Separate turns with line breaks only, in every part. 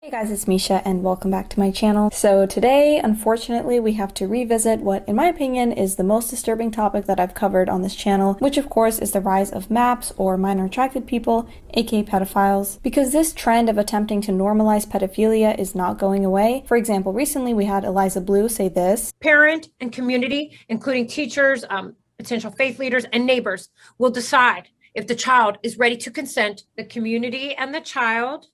Hey guys, it's Misha and welcome back to my channel. So today, unfortunately, we have to revisit what, in my opinion, is the most disturbing topic that I've covered on this channel, which of course is the rise of MAPS, or minor attracted people, aka pedophiles. Because this trend of attempting to normalize pedophilia is not going away. For example, recently we had Eliza Blue say this:
parent and community, including teachers, potential faith leaders, and neighbors, will decide if the child is ready to consent. The community and the child,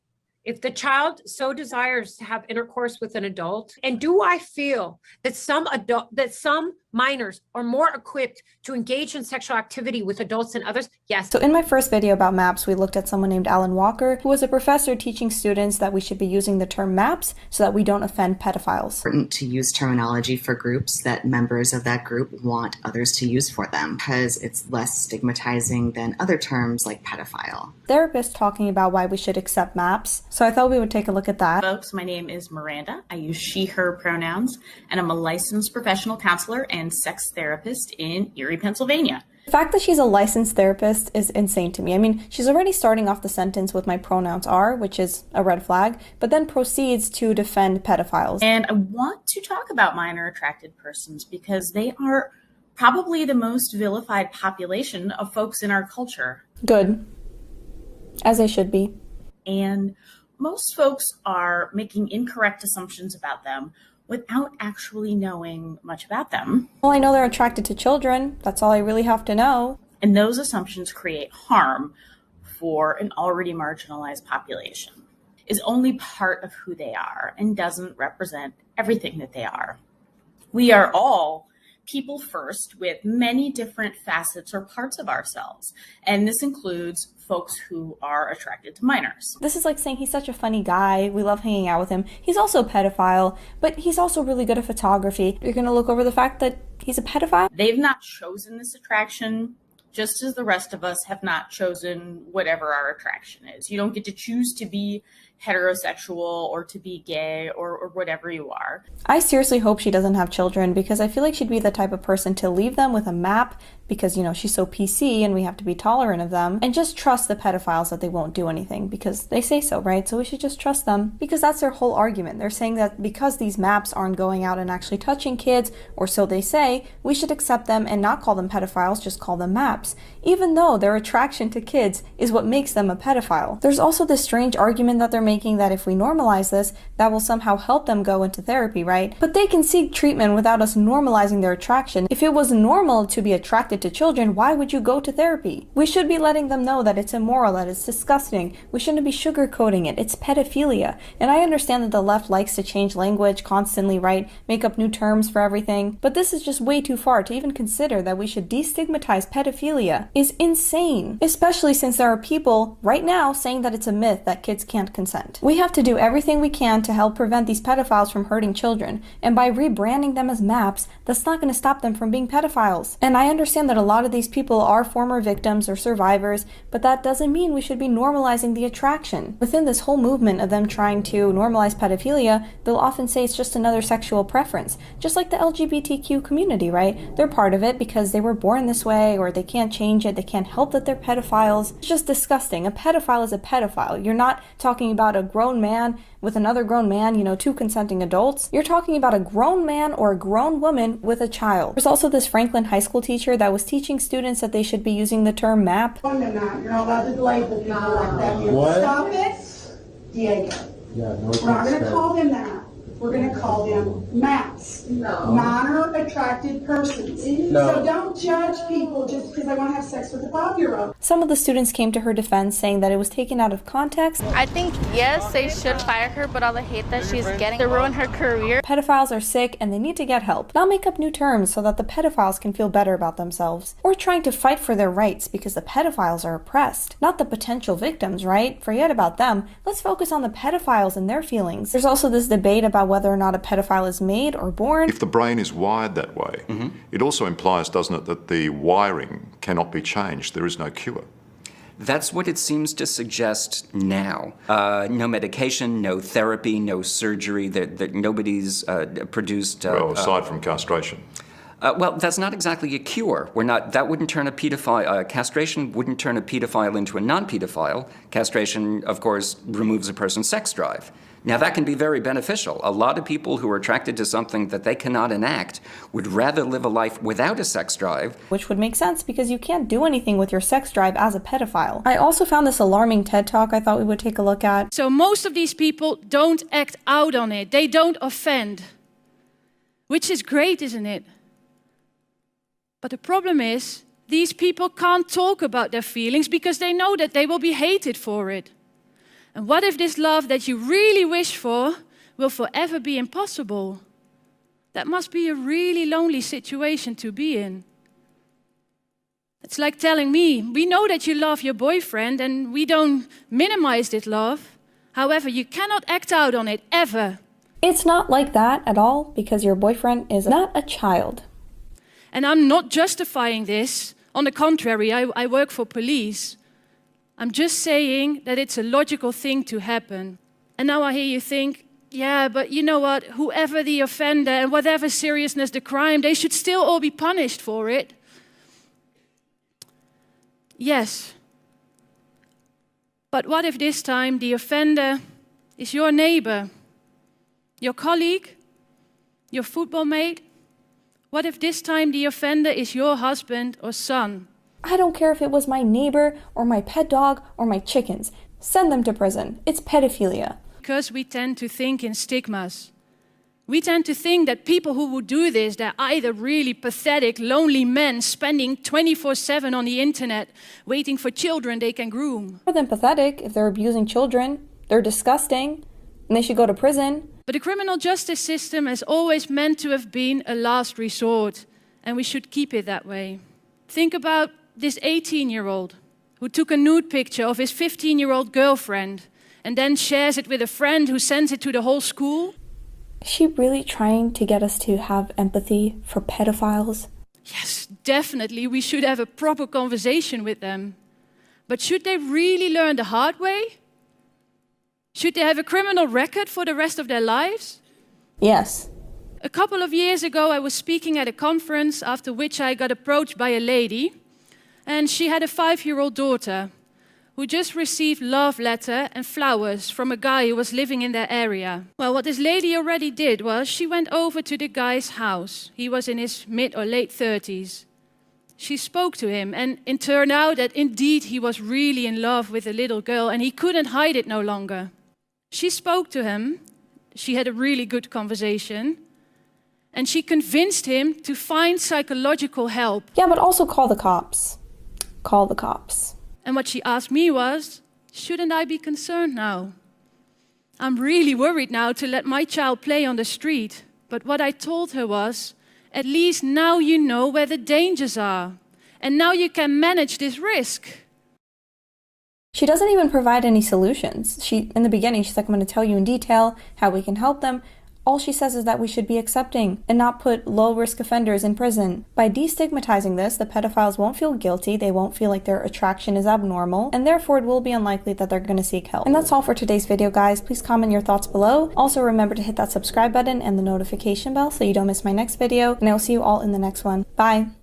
if the child so desires to have intercourse with an adult. And do I feel that some minors are more equipped to engage in sexual activity with adults than others? Yes.
So in my first video about MAPS, we looked at someone named Alan Walker, who was a professor teaching students that we should be using the term MAPS so that we don't offend pedophiles.
It's important to use terminology for groups that members of that group want others to use for them, because it's less stigmatizing than other terms like pedophile.
Therapists talking about why we should accept MAPS, so I thought we would take a look at that.
Folks, my name is Miranda. I use she, her pronouns, and I'm a licensed professional counselor and sex therapist in Erie, Pennsylvania.
The fact that she's a licensed therapist is insane to me. I mean, she's already starting off the sentence with "my pronouns are," which is a red flag, but then proceeds to defend pedophiles.
And I want to talk about minor attracted persons because they are probably the most vilified population of folks in our culture.
Good. As they should be.
And most folks are making incorrect assumptions about them without actually knowing much about them.
Well, I know they're attracted to children. That's all I really have to know.
And those assumptions create harm for an already marginalized population. Is only part of who they are and doesn't represent everything that they are. We are all people first with many different facets or parts of ourselves. And this includes folks who are attracted to minors.
This is like saying he's such a funny guy, we love hanging out with him. He's also a pedophile, but he's also really good at photography. You're gonna look over the fact that he's a pedophile?
They've not chosen this attraction, just as the rest of us have not chosen whatever our attraction is. You don't get to choose to be heterosexual or to be gay or whatever you are.
I seriously hope she doesn't have children, because I feel like she'd be the type of person to leave them with a map because, you know, she's so PC and we have to be tolerant of them, and just trust the pedophiles that they won't do anything because they say so, right? So we should just trust them, because that's their whole argument. They're saying that because these maps aren't going out and actually touching kids, or so they say, we should accept them and not call them pedophiles, just call them maps, even though their attraction to kids is what makes them a pedophile. There's also this strange argument that they're making that if we normalize this, that will somehow help them go into therapy, right? But they can seek treatment without us normalizing their attraction. If it was normal to be attracted to children, why would you go to therapy? We should be letting them know that it's immoral, that it's disgusting. We shouldn't be sugarcoating it. It's pedophilia. And I understand that the left likes to change language constantly, right? Make up new terms for everything. But this is just way too far to even consider that we should destigmatize pedophilia. Is insane. Especially since there are people right now saying that it's a myth that kids can't consent. We have to do everything we can to help prevent these pedophiles from hurting children, and by rebranding them as MAPS, that's not going to stop them from being pedophiles. And I understand that a lot of these people are former victims or survivors, but that doesn't mean we should be normalizing the attraction. Within this whole movement of them trying to normalize pedophilia, they'll often say it's just another sexual preference, just like the LGBTQ community, right? They're part of it because they were born this way, or they can't change it, they can't help that they're pedophiles. It's just disgusting. A pedophile is a pedophile. You're not talking about a grown man with another grown man, you know, two consenting adults. You're talking about a grown man or a grown woman with a child. There's also this Franklin high school teacher that was teaching students that they should be using the term MAP.
You're not allowed to label people like that.
What?
Stop it, Diego.
Yeah, no,
We're not going to call them that. We're going to call them MAPS, minor attracted persons.
No.
So don't judge people just because they want to have sex with a 5-year-old.
Some of the students came to her defense, saying that it was taken out of context.
I think, yes, they should fire her, but all the hate that she's getting to ruin her career.
Pedophiles are sick and they need to get help. Not make up new terms so that the pedophiles can feel better about themselves. Or trying to fight for their rights because the pedophiles are oppressed. Not the potential victims, right? Forget about them. Let's focus on the pedophiles and their feelings. There's also this debate about whether or not a pedophile is made or born.
If the brain is wired that way, it also implies, doesn't it, that the wiring cannot be changed. There is no cure.
That's what it seems to suggest now. No medication, no therapy, no surgery, that nobody's produced...
Well, aside from castration.
Well, that's not exactly a cure. That wouldn't turn a pedophile, castration wouldn't turn a pedophile into a non-pedophile. Castration, of course, removes a person's sex drive. Now, that can be very beneficial. A lot of people who are attracted to something that they cannot enact would rather live a life without a sex drive.
Which would make sense because you can't do anything with your sex drive as a pedophile. I also found this alarming TED Talk I thought we would take a look at.
So most of these people don't act out on it. They don't offend. Which is great, isn't it? But the problem is, these people can't talk about their feelings because they know that they will be hated for it. And what if this love that you really wish for will forever be impossible? That must be a really lonely situation to be in. It's like telling me, we know that you love your boyfriend and we don't minimize this love. However, you cannot act out on it, ever.
It's not like that at all because your boyfriend is not a child.
And I'm not justifying this. On the contrary, I work for police. I'm just saying that it's a logical thing to happen. And now I hear you think, yeah, but you know what? Whoever the offender and whatever seriousness the crime, they should still all be punished for it. Yes. But what if this time the offender is your neighbor, your colleague, your football mate? What if this time the offender is your husband or son?
I don't care if it was my neighbor or my pet dog or my chickens. Send them to prison. It's pedophilia.
Because we tend to think in stigmas. We tend to think that people who would do this, they're either really pathetic, lonely men spending 24/7 on the internet, waiting for children they can groom.
More than pathetic, if they're abusing children, they're disgusting, and they should go to prison.
But the criminal justice system has always meant to have been a last resort, and we should keep it that way. Think about this 18-year-old who took a nude picture of his 15-year-old girlfriend and then shares it with a friend who sends it to the whole school.
Is she really trying to get us to have empathy for pedophiles?
Yes, definitely. We should have a proper conversation with them. But should they really learn the hard way? Should they have a criminal record for the rest of their lives?
Yes.
A couple of years ago, I was speaking at a conference after which I got approached by a lady. And she had a 5-year-old daughter who just received love letter and flowers from a guy who was living in their area. Well, what this lady already did was she went over to the guy's house. He was in his mid or late 30s. She spoke to him, and it turned out that indeed he was really in love with the little girl and he couldn't hide it no longer. She spoke to him. She had a really good conversation. And she convinced him to find psychological help.
Yeah, but also call the cops. Call the cops.
And what she asked me was, shouldn't I be concerned now? I'm really worried now to let my child play on the street. But what I told her was, at least now you know where the dangers are. And now you can manage this risk.
She doesn't even provide any solutions. In the beginning, she's like, I'm going to tell you in detail how we can help them. All she says is that we should be accepting and not put low-risk offenders in prison. By destigmatizing this, the pedophiles won't feel guilty, they won't feel like their attraction is abnormal, and therefore it will be unlikely that they're going to seek help. And that's all for today's video, guys. Please comment your thoughts below. Also, remember to hit that subscribe button and the notification bell so you don't miss my next video, and I will see you all in the next one. Bye!